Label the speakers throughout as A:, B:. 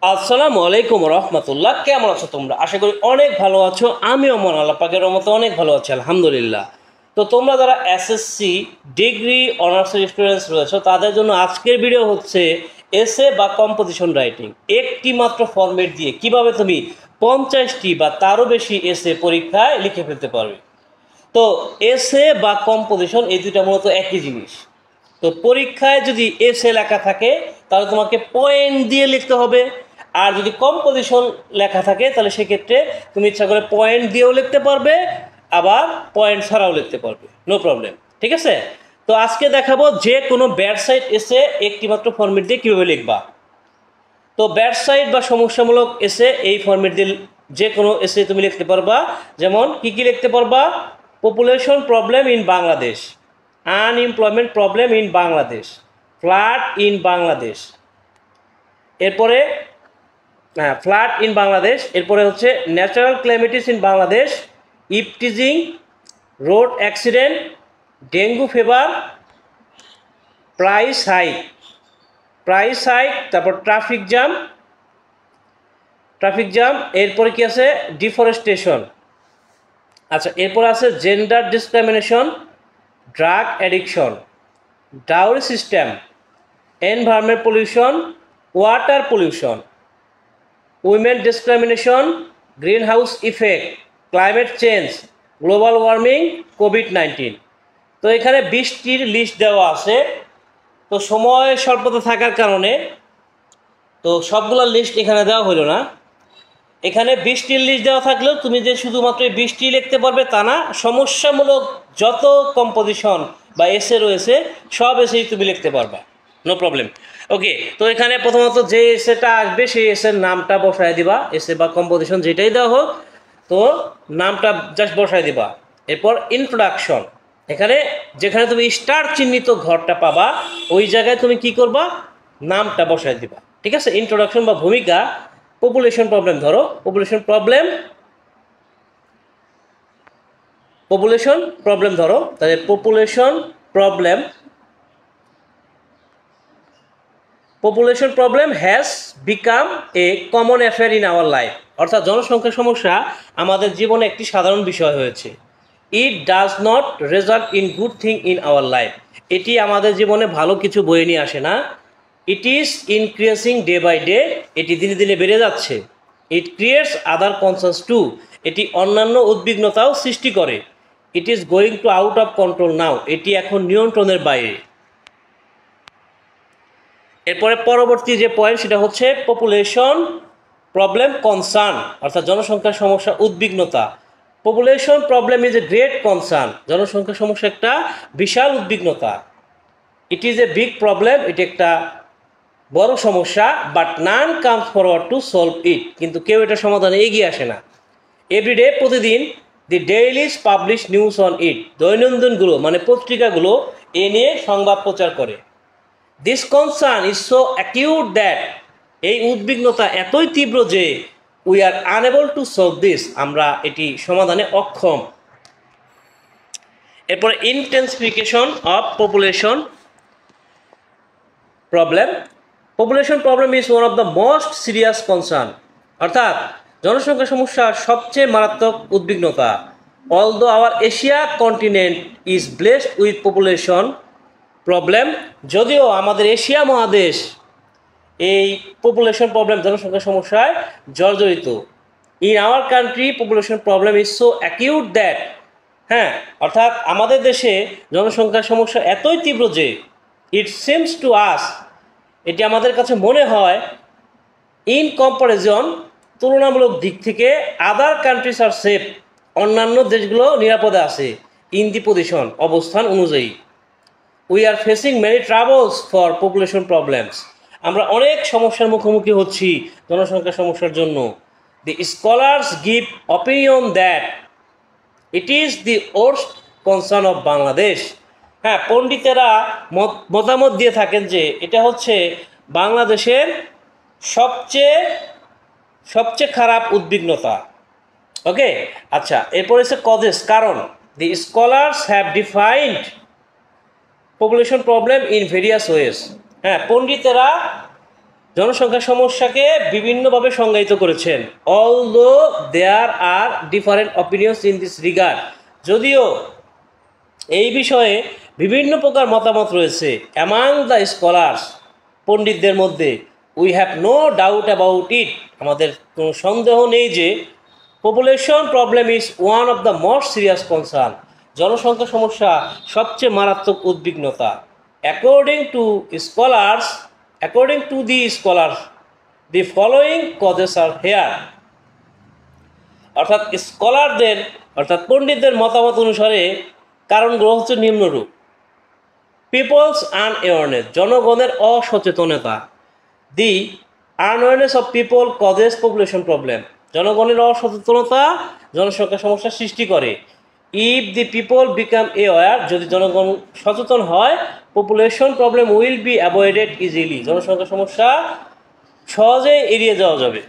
A: আসসালামু আলাইকুম রহমতুল্লাহ। কেমন আছো তোমরা? আশা করি অনেক ভালো আছো। আমিও মন আল্লাহ পাকের রহমতে অনেক ভালো আছি, আলহামদুলিল্লাহ। তো তোমরা যারা এসএসসি ডিগ্রি অনার্সের স্টুডেন্টস রয়েছো তাদের জন্য আজকের ভিডিও হচ্ছে এসে বা কম্পোজিশন রাইটিং। একটি মাত্র ফরম্যাট দিয়ে কিভাবে তুমি 50টি বা তারও বেশি এসে পরীক্ষায় লিখে ফেলতে পারবে। তো এসে বা কম্পোজিশন এই দুইটা মূলত একই জিনিস। তো পরীক্ষায় যদি এসে লেখা থাকে তাহলে তোমাকে পয়েন্ট দিয়ে লিখতে হবে, আর যদি কম্পোজিশন লেখা থাকে তাহলে সেক্ষেত্রে তুমি ইচ্ছা করে পয়েন্ট দিয়েও লিখতে পারবে, আবার পয়েন্ট ছাড়াও লিখতে পারবে, নো প্রবলেম। ঠিক আছে? তো আজকে দেখাবো যে কোনো ব্যাড সাইড এসে একটি মাত্র ফরম্যাট দিয়ে কীভাবে লিখবা। তো ব্যাড সাইড বা সমস্যামূলক এসে এই ফরম্যাট দিয়ে যে কোনো এসে তুমি লিখতে পারবা। যেমন কী কী লিখতে পারবা? Population problem in Bangladesh, unemployment problem in Bangladesh, flood in Bangladesh, এরপরে ফ্লাড ইন বাংলাদেশ, এরপরে হচ্ছে natural calamities in Bangladesh, eve teasing, road accident, dengue fever, price hike, তারপর ট্রাফিক জ্যাম, এরপরে কি আছে? ডিফরেস্টেশন। আচ্ছা, এরপর আছে gender discrimination, drug addiction, dowry system, environment pollution, water pollution, women discrimination, greenhouse effect, climate change, global warming, কোভিড-19। তো এখানে 20টির লিস্ট দেওয়া আছে। তো সময় স্বল্পতা থাকার কারণে তো সবগুলোর লিস্ট এখানে দেওয়া হলো না। এখানে 20টির লিস্ট দেওয়া থাকলেও তুমি যে শুধুমাত্র এই 20টি লিখতে পারবে তা না, সমস্যামূলক যত কম্পোজিশন বা এসে রয়েছে সব এসেই তুমি লিখতে পারবা, নো প্রবলেম। ওকে, তো এখানে প্রথমত যে এসেটা আসবে সেই এসের নামটা বসায় দিবা, এসে বা কম্পোজিশন যেটাই দেওয়া হোক, তো নামটা জাস্ট বসায় দিবা। এরপর ইন্ট্রোডাকশন, এখানে যেখানে তুমি স্টার চিহ্নিত ঘরটা পাবা ওই জায়গায় তুমি কি করবা? নামটা বসায় দিবা। ঠিক আছে? ইন্ট্রোডাকশন বা ভূমিকা। পপুলেশন প্রবলেম ধরো, পপুলেশন প্রবলেম ধরো, তাহলে population problem has become a common affair in our life. অর্থাৎ জনসংখ্যা সমস্যা আমাদের জীবনে একটি সাধারণ বিষয় হয়েছে। It does not result in good thing in our life. এটি আমাদের জীবনে ভালো কিছু বয়ে নিয়ে আসে না। It is increasing day by day, এটি দিনে দিনে বেড়ে যাচ্ছে। It creates other concerns too, এটি অন্যান্য উদ্বিগ্নতাও সৃষ্টি করে। ইট is going to out of control now, এটি এখন নিয়ন্ত্রণের বাইরে। এরপরে পরবর্তী যে পয়েন্ট সেটা হচ্ছে পপুলেশন প্রবলেম কনসার্ন, অর্থাৎ জনসংখ্যার সমস্যা উদ্বিগ্নতা। Population problem is a great concern, জনসংখ্যা সমস্যা একটা বিশাল উদ্বিগ্নতা। It is a big problem, এটি একটা বড় সমস্যা। But none comes forward to solve it, কিন্তু কেউ এটা সমাধানে এগিয়ে আসে না। এভরিডে, প্রতিদিন, the dailies publish news on it, দৈনন্দিনগুলো মানে পত্রিকাগুলো এ নিয়ে সংবাদ প্রচার করে। This concern is so acute that, এই উদ্বিগ্নতা এতই তীব্র যে we are unable to solve this, আমরা এটি সমাধানে অক্ষম। এরপরে intensification of population problem is one of the most serious concern, অর্থাৎ জনসংখ্যা সমস্যার সবচেয়ে মারাত্মক উদ্বিগ্নতা। Although our Asia continent is blessed with population problem, যদিও আমাদের এশিয়া মহাদেশ এই পপুলেশন প্রবলেম জনসংখ্যা সমস্যায় জর্জরিত। In our country population problem is so acute that, হ্যাঁ, অর্থাৎ আমাদের দেশে জনসংখ্যার সমস্যা এতই তীব্র যে ইট সিমস টু আস, এটি আমাদের কাছে মনে হয়, ইন কম্পারিজন, তুলনামূলক দিক থেকে, আদার কান্ট্রিজ আর সেফ, অন্যান্য দেশগুলো নিরাপদে আছে, ইন দি পজিশন, অবস্থান অনুযায়ী। We are facing many troubles for population problems, আমরা অনেক সমস্যার মুখোমুখি হচ্ছি জনসংখ্যা সমস্যার জন্য। The scholars give opinion that it is the worst concern of Bangladesh, হ্যাঁ, পণ্ডিতেরা মতামত দিয়ে থাকেন যে এটা হচ্ছে বাংলাদেশের সবচেয়ে খারাপ উদ্বিগ্নতা। ওকে, আচ্ছা, এরপর হচ্ছে কজেস, কারণ। The scholars have defined population problem in various ways, হ্যাঁ, পণ্ডিতেরা জনসংখ্যা সমস্যাকে বিভিন্নভাবে সংজ্ঞায়িত করেছেন। Although there are different opinions in this regard, যদিও এই বিষয়ে বিভিন্ন প্রকার মতামত রয়েছে অ্যামাং দ্য স্কলার্স, পণ্ডিতদের মধ্যে, we have no doubt about it, আমাদের কোনো সন্দেহ নেই যে population problem is one of the most serious concern, জনসংখ্যা সমস্যা সবচেয়ে মারাত্মক উদ্বিগ্নতা। According to the scholars the following causes are here, অর্থাৎ স্কলারদের অর্থাৎ পণ্ডিতদের মতামত অনুসারে কারণগুলো হচ্ছে নিম্নরূপ। পিপলস আনঅ্যাওয়ারনেস, জনগণের অসচেতনতা। The unawareness of people causes population problem, জনগণের অসচেতনতা জনসংখ্যা সমস্যা সৃষ্টি করে। If the people become aware, যদি জনগণ সচেতন হয়, population problem will be avoided easily, জনসংখ্যা সমস্যা সহজেই এড়িয়ে যাওয়া যাবে।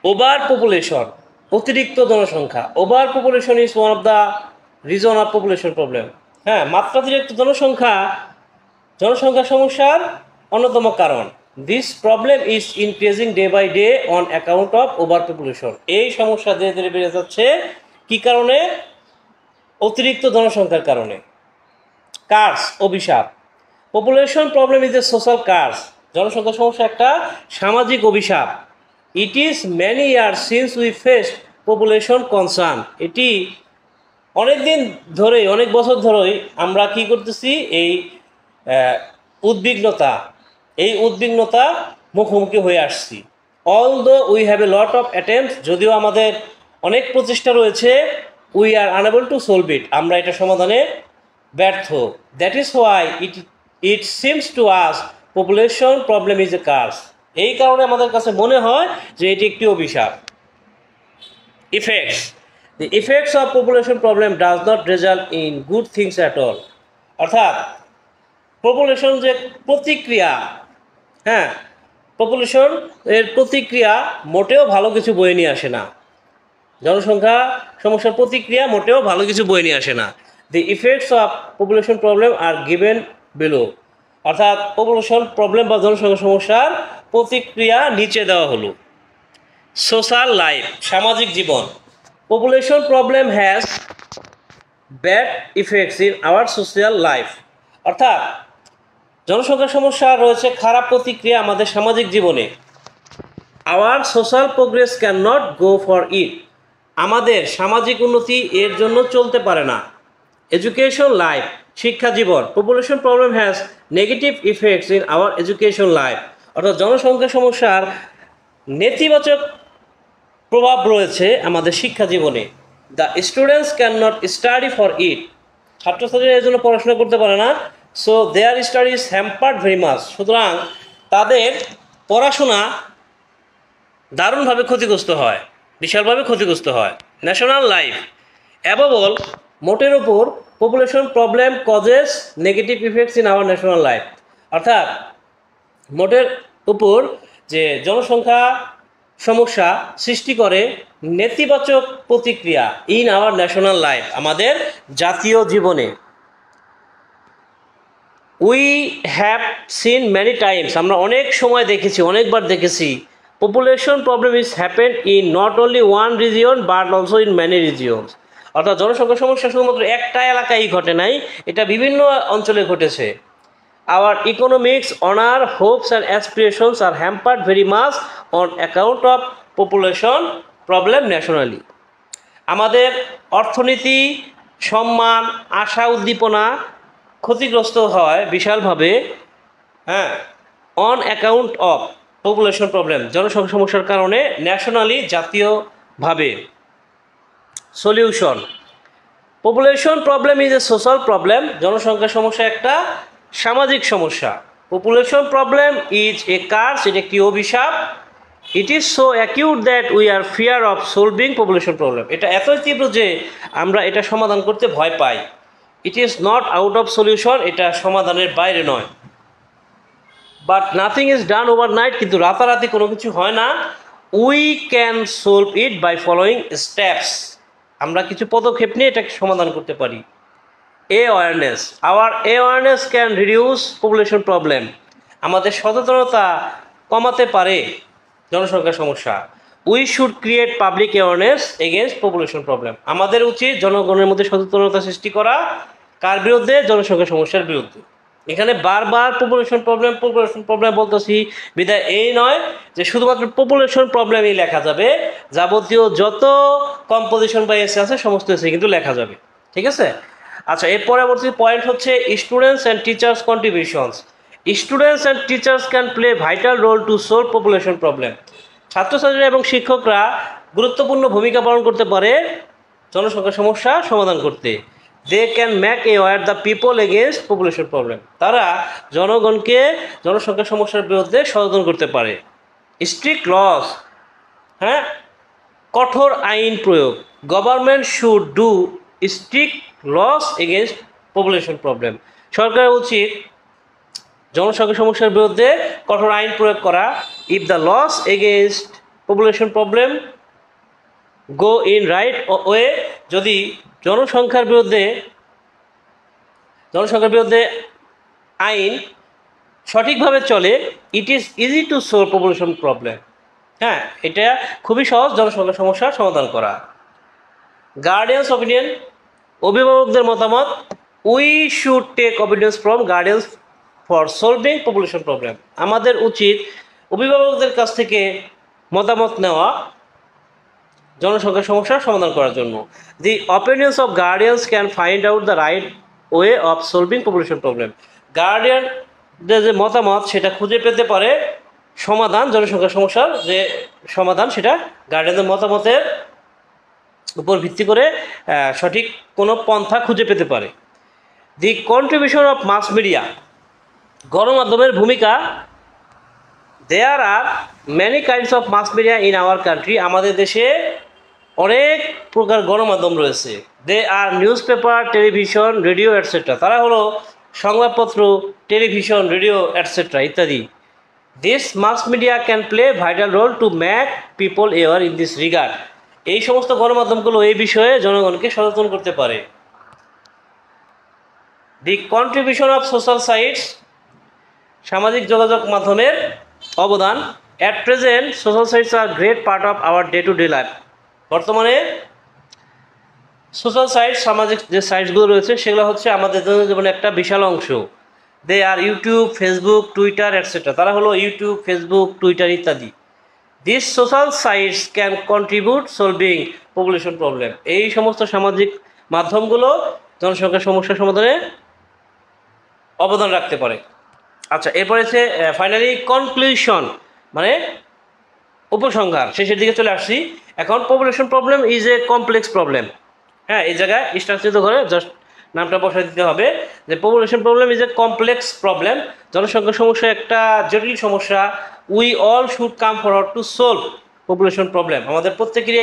A: ওভার পপুলেশন, অতিরিক্ত জনসংখ্যা। Over population is one of the reason of population problem. হ্যাঁ, মাত্রাতিরিক্ত জনসংখ্যা সমস্যার অন্যতম কারণ। This problem is increasing day by day on account of over population, এই সমস্যা ধীরে ধীরে বেড়ে যাচ্ছে কী কারণে? অতিরিক্ত জনসংখ্যার কারণে। কার্স, অভিশাপ। Population problem is a social curse, জনসংখ্যা সমস্যা একটা সামাজিক অভিশাপ। It is many years since we face population concern, এটি অনেক দিন ধরেই, অনেক বছর ধরেই আমরা কি করতেছি, এই উদ্বিগ্নতা মুখোমুখি হয়ে আসছি। Although we have a lot of attempts, যদিও আমাদের অনেক প্রচেষ্টা রয়েছে, we are unable to solve it, আমরা এটা সমাধানে ব্যর্থ। That is why it seems to us population problem is a curse, এই কারণে আমাদের কাছে মনে হয় যে এটি একটি অভিশাপ। Effects, the effects of population problem does not result in good things at all, অর্থাৎ পপুলেশন যে প্রতিক্রিয়া, হ্যাঁ, পপুলেশন এর প্রতিক্রিয়া মোটেও ভালো কিছু বয়ে নিয়ে আসে না, জনসংখ্যা সমস্যার প্রতিক্রিয়া মোটেও ভালো কিছু বয়ে নিয়ে আসে না। The effects of population problem are given below, অর্থাৎ পপুলেশন প্রবলেম বা জনসংখ্যা সমস্যার প্রতিক্রিয়া নিচে দেওয়া হলো। সোশ্যাল লাইফ, সামাজিক জীবন। Population problem has bad effects in our social life, অর্থাৎ জনসংখ্যা সমস্যা রয়েছে খারাপ প্রতিক্রিয়া আমাদের সামাজিক জীবনে। Our social progress can not go for it, আমাদের সামাজিক উন্নতি এর জন্য চলতে পারে না। এডুকেশন লাইফ, শিক্ষা জীবন। Population problem has negative effects in our education life, অর্থাৎ জনসংখ্যা সমস্যার নেতিবাচক প্রভাব রয়েছে আমাদের শিক্ষা জীবনে। The students can not study for it, ছাত্রছাত্রীরা এর জন্য পড়াশোনা করতে পারে না। So their study is hampered very much, সুতরাং তাদের পড়াশোনা দারুণভাবে ক্ষতিগ্রস্ত হয়, বিশালভাবে ক্ষতিগ্রস্ত হয়। ন্যাশনাল লাইফ, অ্যাবভ অল, মোটের ওপর population problem causes negative effects in our national life, অর্থাৎ মোটের উপর যে জনসংখ্যা সমস্যা সৃষ্টি করে নেতিবাচক প্রতিক্রিয়া ইন আওয়ার ন্যাশনাল লাইফ, আমাদের জাতীয় জীবনে। We have seen many Times, আমরা অনেক সময় দেখেছি, অনেকবার দেখেছি, population problem is happened in not only one region but also in many regions, অর্থাৎ জনসংখ্যা সমস্যা শুধুমাত্র একটা এলাকায় ঘটে নাই, এটা বিভিন্ন অঞ্চলে ঘটেছে। Our economics, honor, hopes and aspirations are hampered very much on account of population problem nationally. আমাদের অর্থনীতি, সম্মান, আশা, উদ্দীপনা ক্ষতিগ্রস্ত হয় বিশালভাবে, হ্যাঁ, on account of population problem, জনসংখ্যা সমস্যার কারণে, ন্যাশনালি, জাতীয়ভাবে। Solution, population problem is a social problem, জনসংখ্যা সমস্যা একটা সামাজিক সমস্যা। Population problem is a curse, এটা একটি অভিশাপ। It is so acute that we are fear of solving population problem, এটা এতই তীব্র যে আমরা এটা সমাধান করতে ভয় পাই। It is not out of solution, এটা সমাধানের বাইরে নয়। But nothing is done overnight, কিন্তু রাতারাতি কোনো কিছু হয় না। We can solve it by following steps, আমরা কিছু পদক্ষেপ নিয়ে এটাকে সমাধান করতে পারি। Awareness, our awareness can reduce population problem, আমাদের সচেতনতা কমাতে পারে জনসংখ্যার সমস্যা। We should create public awareness against population problem. আমাদের উচিত জনগণের মধ্যে সচেতনতা সৃষ্টি করা, কার বিরুদ্ধে? জনসংখ্যা সমস্যার বিরুদ্ধে। এখানে বারবার পপুলেশন প্রবলেম বলতেছি, বিধায় এই নয় যে শুধুমাত্র পপুলেশন প্রবলেমই লেখা যাবে, যাবতীয় যত কম্পোজিশন বা এসে আছে সমস্ত এসে কিন্তু লেখা যাবে, ঠিক আছে? আচ্ছা, এর পরবর্তী পয়েন্ট হচ্ছে students and teachers contributions. Students and teachers can play vital role to solve population problem. ছাত্রছাত্রীরা এবং শিক্ষকরা গুরুত্বপূর্ণ ভূমিকা পালন করতে পারে জনসংখ্যা সমস্যা সমাধান করতে। They can make aware the people against population problem. তারা জনগণকে জনসংখ্যা সমস্যার বিরুদ্ধে সচেতন করতে পারে। স্ট্রিক্ট লস, হ্যাঁ, কঠোর আইন প্রয়োগ। Government should do strict laws against population problem. সরকারের উচিত জনসংখ্যা সমস্যার বিরুদ্ধে কঠোর আইন প্রয়োগ করা। If the laws against population problem go in right way, যদি জনসংখ্যার বিরুদ্ধে আইন সঠিকভাবে চলে, it is easy to solve population problem. হ্যাঁ, এটা খুবই সহজ জনসংখ্যা সমস্যার সমাধান করা। গার্ডিয়ানস অপিনিয়ন, অভিভাবকদের মতামত। We should take opinions from guardians for solving population problem. আমাদের উচিত অভিভাবকদের কাছ থেকে মতামত নেওয়া জনসংখ্যা সমস্যার সমাধান করার জন্য। The opinions of guardians can find out the right way of solving population problem. গার্ডিয়ানদের যে মতামত সেটা খুঁজে পেতে পারে সমাধান, জনসংখ্যা সমস্যার যে সমাধান সেটা গার্ডিয়ানদের মতামতের উপর ভিত্তি করে সঠিক কোনো পন্থা খুঁজে পেতে পারে। The contribution of mass media, গণমাধ্যমের ভূমিকা। There are many kinds of mass media in our country. আমাদের দেশে অনেক প্রকার গণমাধ্যম রয়েছে। They are newspaper, television, radio et cetera. তারা হলো সংবাদপত্র, টেলিভিশন, রেডিও এটসেট্রা ইত্যাদি। This mass media can play vital role to make people aware in this regard. এই সমস্ত গণমাধ্যমগুলো এই বিষয়ে জনগণকে সচেতন করতে পারে। The contribution of social sites, সামাজিক যোগাযোগ মাধ্যমের অবদান। At present social sites are great part of our day to day life. বর্তমানে সোশ্যাল সাইট, সামাজিক যে সাইটসগুলো রয়েছে সেগুলো হচ্ছে আমাদের জীবনে একটা বিশাল অংশ। দে আর ইউটিউব, ফেসবুক, টুইটার এটসেট্রা। তারা হলো ইউটিউব, ফেসবুক, টুইটার ইত্যাদি। This social sites can contribute solving population problem. এই সমস্ত সামাজিক মাধ্যমগুলো জনসংখ্যা সমস্যা সমাধানে অবদান রাখতে পারে। আচ্ছা, এরপরে হচ্ছে ফাইনালি কনক্লুশন, মানে উপসংহার, শেষের দিকে চলে আসছি। এখন population problem is a complex problem. হ্যাঁ, এই জায়গায় স্ট্রাকচারিত করে জাস্ট নামটা বসাই দিতে হবে যে population problem is a complex problem. জনসংখ্যা সমস্যা একটা জটিল সমস্যা। We all should come forward to solve population problem. আমাদের প্রত্যেকেরই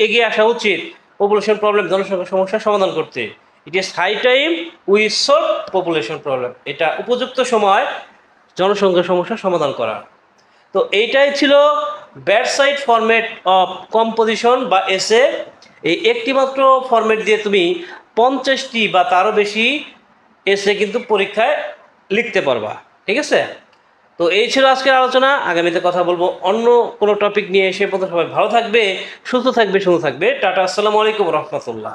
A: এগিয়ে আসা উচিত পপুলেশন প্রবলেম, জনসংখ্যা সমস্যার সমাধান করতে। It is high time we solve population problem. এটা উপযুক্ত সময় জনসংখ্যা সমস্যার সমাধান করা। তো এইটাই ছিল ব্যাটসাইড ফরম্যাট অফ কম্পোজিশন বা এসে। এই একটিমাত্র ফরম্যাট দিয়ে তুমি 50টি বা তারও বেশি এসে কিন্তু পরীক্ষায় লিখতে পারবা, ঠিক আছে? তো এই ছিল আজকের আলোচনা। আগামীতে কথা বলবো অন্য কোনো টপিক নিয়ে। সে পর্যন্ত সবাই ভালো থাকবে, সুস্থ থাকবে, সুন্দর থাকবে। টাটা, আসসালামু আলাইকুম রহমতুল্লাহ।